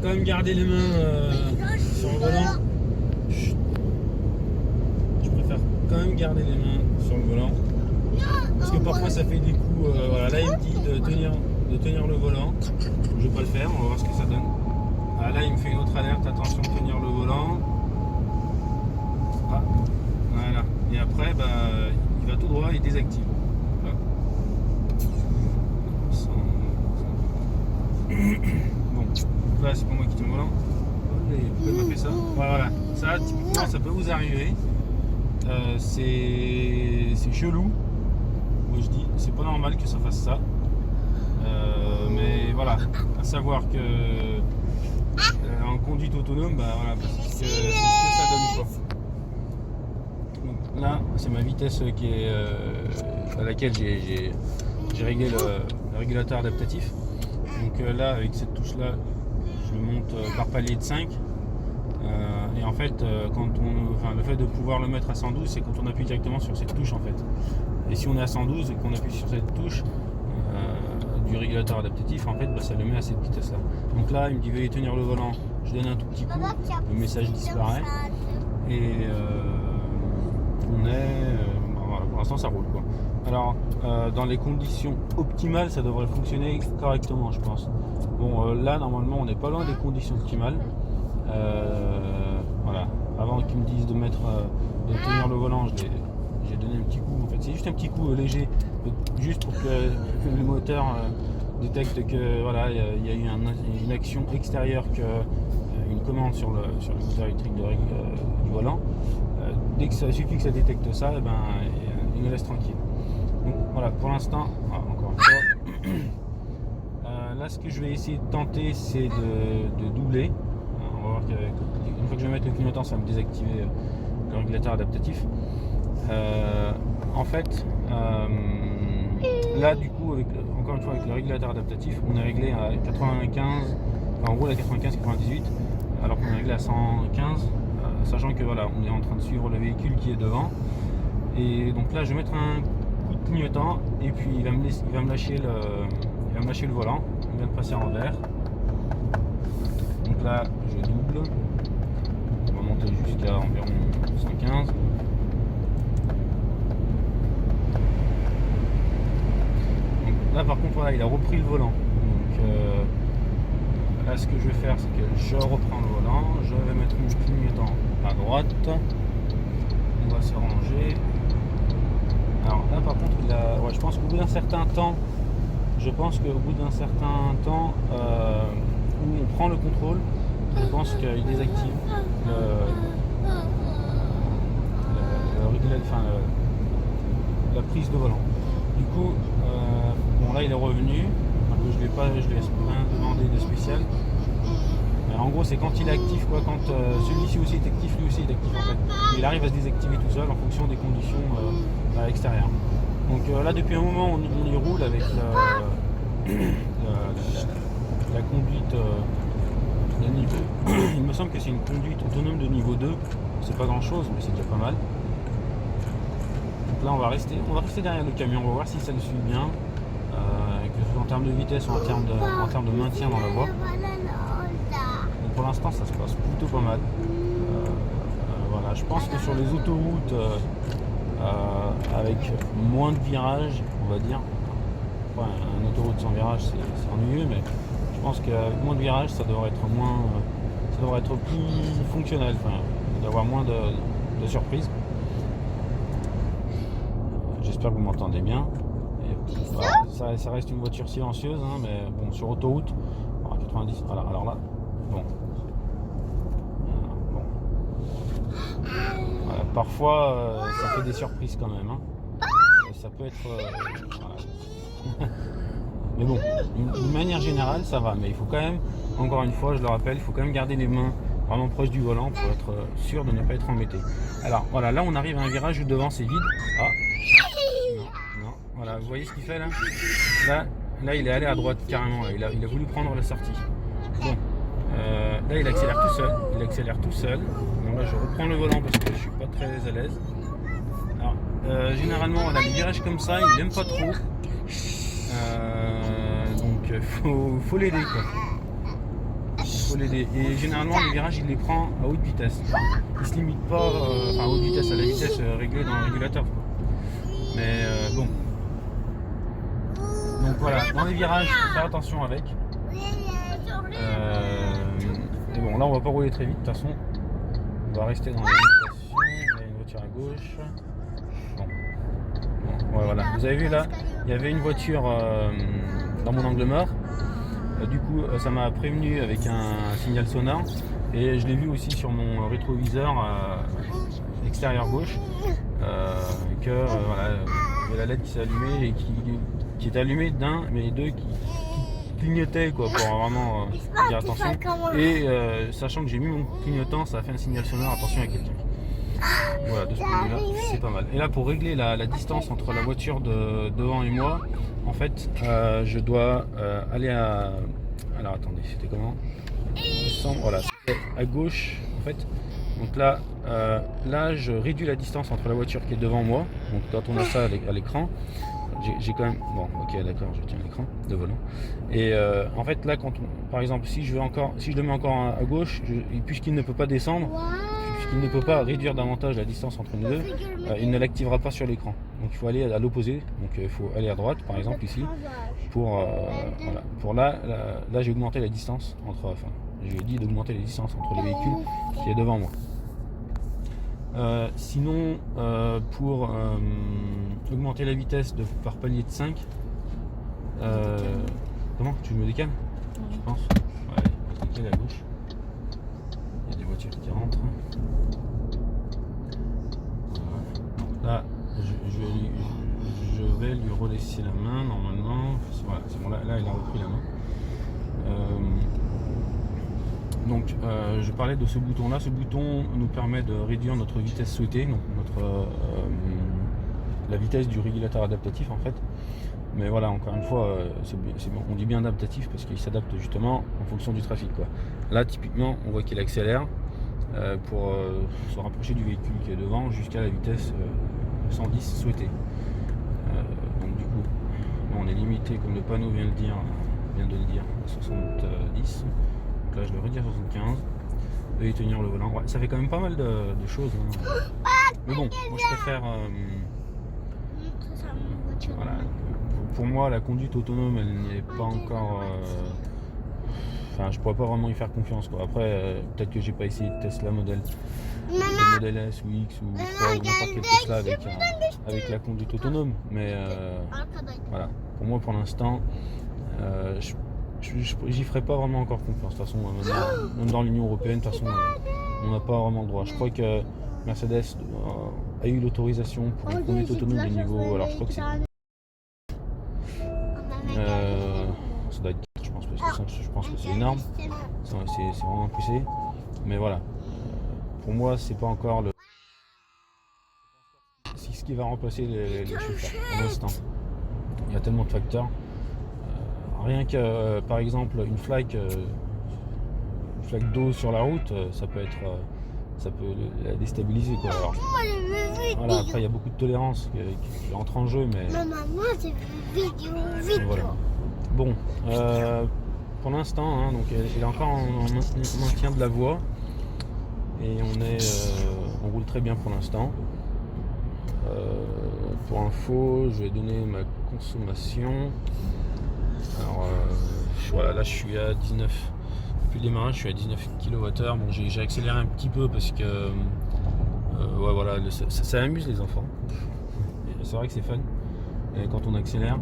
quand même garder les mains sur le volant. Chut. Je préfère quand même garder les mains sur le volant. Parce que parfois ça fait des coups. Voilà, là il me dit de tenir le volant. Je vais pas le faire, on va voir ce que ça donne. Ah, là il me fait une autre alerte, attention de tenir le volant. Ah, voilà. Et après il va tout droit et désactive. Voilà. Bon, là c'est pas moi qui tiens le volant. Pourquoi il m'a fait ça? Voilà, ça typiquement ça peut vous arriver. C'est chelou. Moi je dis, c'est pas normal que ça fasse ça. Mais voilà, à savoir que en conduite autonome, voilà, c'est ce que ça donne quoi. Donc là, c'est ma vitesse qui est à laquelle j'ai réglé le régulateur adaptatif. Donc là, avec cette touche là, je le monte par palier de 5. Et en fait, le fait de pouvoir le mettre à 112, c'est quand on appuie directement sur cette touche en fait. Et si on est à 112 et qu'on appuie sur cette touche du régulateur adaptatif, en fait, ça le met à cette vitesse là. Donc là, il me dit veuillez tenir le volant. Je donne un tout petit coup, le message disparaît et voilà, pour l'instant ça roule quoi. Alors dans les conditions optimales, ça devrait fonctionner correctement, je pense. Bon, là normalement, on n'est pas loin des conditions optimales. Voilà, avant qu'ils me disent de tenir le volant, j'ai donné un petit coup. En fait, c'est juste un petit coup léger, juste pour que le moteur détecte que voilà, il y a eu une action extérieure, une commande sur le moteur électrique du volant. Dès que ça suffit que ça détecte ça, et il me laisse tranquille. Donc voilà, pour l'instant, encore une fois, là ce que je vais essayer de tenter, c'est de doubler. On va voir qu'une fois que je vais mettre le clignotant, ça va me désactiver le régulateur adaptatif. En fait, là du coup, encore une fois avec le régulateur adaptatif, on est réglé à 95, en gros à 95-98, alors qu'on est réglé à 115, sachant que voilà, on est en train de suivre le véhicule qui est devant. Et donc là, je vais mettre un coup de clignotant et puis il va me lâcher le volant. Il vient de passer en vert. Donc là, je double. On va monter jusqu'à environ 115. Donc là, par contre, voilà, il a repris le volant. Donc là, ce que je vais faire, c'est que je reprends le volant. Je vais mettre mon clignotant à droite. On va se ranger. Alors là, par contre, je pense qu'au bout d'un certain temps, où on prend le contrôle, je pense qu'il désactive la prise de volant. Du coup, bon là il est revenu. Je lui ai rien demandé de spécial. En gros, c'est quand il est actif, quoi. Quand celui-ci aussi est actif, lui aussi est actif en fait. Il arrive à se désactiver tout seul en fonction des conditions extérieures. Donc là, depuis un moment, on y roule avec la conduite de niveau. Il me semble que c'est une conduite autonome de niveau 2. C'est pas grand chose, mais c'est déjà pas mal. Donc là, on va rester derrière le camion. On va voir si ça le suit bien, que ce soit en termes de vitesse ou en termes de maintien dans la voie. Donc pour l'instant, ça se passe plutôt pas mal. Voilà, je pense que sur les autoroutes, avec moins de virages, on va dire. Enfin, une autoroute sans virage, c'est ennuyeux, mais je pense qu'avec moins de virages, ça devrait être plus fonctionnel, d'avoir moins de surprises. J'espère que vous m'entendez bien. Et, voilà, ça reste une voiture silencieuse, mais bon, sur autoroute, 90, voilà, alors là, bon. Voilà, parfois, ça fait des surprises quand même. Ça peut être... voilà. Mais bon, d'une manière générale, ça va. Mais il faut quand même, encore une fois, je le rappelle, il faut quand même garder les mains vraiment proches du volant pour être sûr de ne pas être embêté. Alors voilà, là on arrive à un virage où devant c'est vide. Non, voilà, vous voyez ce qu'il fait là, là il est allé à droite carrément. Là. Il a voulu prendre la sortie. Bon, là il accélère tout seul. Donc là je reprends le volant parce que je suis pas très à l'aise. Alors généralement, voilà, les virages comme ça, il n'aime pas trop. Donc faut l'aider quoi. faut l'aider. Et généralement, les virages, il les prend à haute vitesse. Il se limite pas à haute vitesse, à la vitesse réglée dans le régulateur. Mais bon. Donc voilà, dans les virages, faut faire attention avec. Et bon, là, on va pas rouler très vite, de toute façon. On va rester dans la limitation. Il y a une voiture à gauche. Bon. Ouais, voilà. Vous avez vu là, il y avait une voiture dans mon angle mort. Du coup, ça m'a prévenu avec un signal sonore. Et je l'ai vu aussi sur mon rétroviseur extérieur gauche que voilà, il y a la LED qui s'est allumée et qui est allumée d'un, mais deux qui clignotait quoi, pour vraiment dire attention. Et sachant que j'ai mis mon clignotant, ça a fait un signal sonore, attention à quelqu'un. Voilà, de ce point de vue là, c'est pas mal. Et là, pour régler la distance entre la voiture de devant et moi, en fait, je dois aller à... Alors attendez, c'était comment? Voilà, c'était à gauche en fait. Donc là, là, je réduis la distance entre la voiture qui est devant moi. Donc quand on a ça à l'écran, j'ai quand même... Bon, ok, d'accord, je tiens l'écran de volant. Et en fait, là, quand on... par exemple, si je le mets encore à gauche, puisqu'il ne peut pas descendre, puisqu'il ne peut pas réduire davantage la distance entre nous deux, il ne l'activera pas sur l'écran. Donc il faut aller à l'opposé. Donc il faut aller à droite, par exemple ici, pour voilà. Pour là j'ai augmenté la distance entre... Enfin, j'ai dit d'augmenter la distance entre le véhicule qui est devant moi. Sinon, pour augmenter la vitesse par palier de 5, comment? Tu me décales? Je pense. Ouais, je décale à gauche. Il y a des voitures qui rentrent. Voilà. Là, je vais lui relaisser la main normalement. Voilà, c'est bon, là il a repris la main. Donc je parlais de ce bouton là. Ce bouton nous permet de réduire notre vitesse souhaitée, donc la vitesse du régulateur adaptatif en fait. Mais voilà, encore une fois, bon. On dit bien adaptatif parce qu'il s'adapte justement en fonction du trafic quoi. Là typiquement on voit qu'il accélère pour se rapprocher du véhicule qui est devant jusqu'à la vitesse 110 souhaitée. Donc du coup on est limité, comme le panneau vient de le dire à 70. Donc là je le réduis à 75 et tenir le volant. Ouais, ça fait quand même pas mal de choses. Hein. Mais bon, moi je préfère. Voilà. Pour moi, la conduite autonome, elle n'est pas encore. Enfin, je pourrais pas vraiment y faire confiance quoi. Après, peut-être que j'ai pas essayé de Tesla modèle S ou X ou n'importe quel Tesla avec la conduite autonome. Mais voilà. Pour moi, pour l'instant, j'y ferai pas vraiment encore confiance. De toute façon, même dans l'Union Européenne, de toute façon, on n'a pas vraiment le droit. Je crois que Mercedes a eu l'autorisation pour une conduite autonome des niveaux. Alors, je crois que c'est. Ça doit être 4, je pense, parce que je pense que c'est énorme. C'est vraiment poussé. Mais voilà. Pour moi, c'est pas encore ce qui va remplacer les chauffeurs pour l'instant. Il y a tellement de facteurs. Rien que par exemple une flaque d'eau sur la route, ça peut la déstabiliser quoi. Alors, voilà, après il y a beaucoup de tolérance qui entre en jeu, mais voilà. Bon, pour l'instant, hein, donc il est encore en maintien de la voie et on roule très bien pour l'instant. Pour info, je vais donner ma consommation. Alors voilà, là je suis à 19, depuis le démarrage je suis à 19 kWh. Bon, j'ai accéléré un petit peu parce que ouais, voilà, ça amuse les enfants. C'est vrai que c'est fun quand on accélère.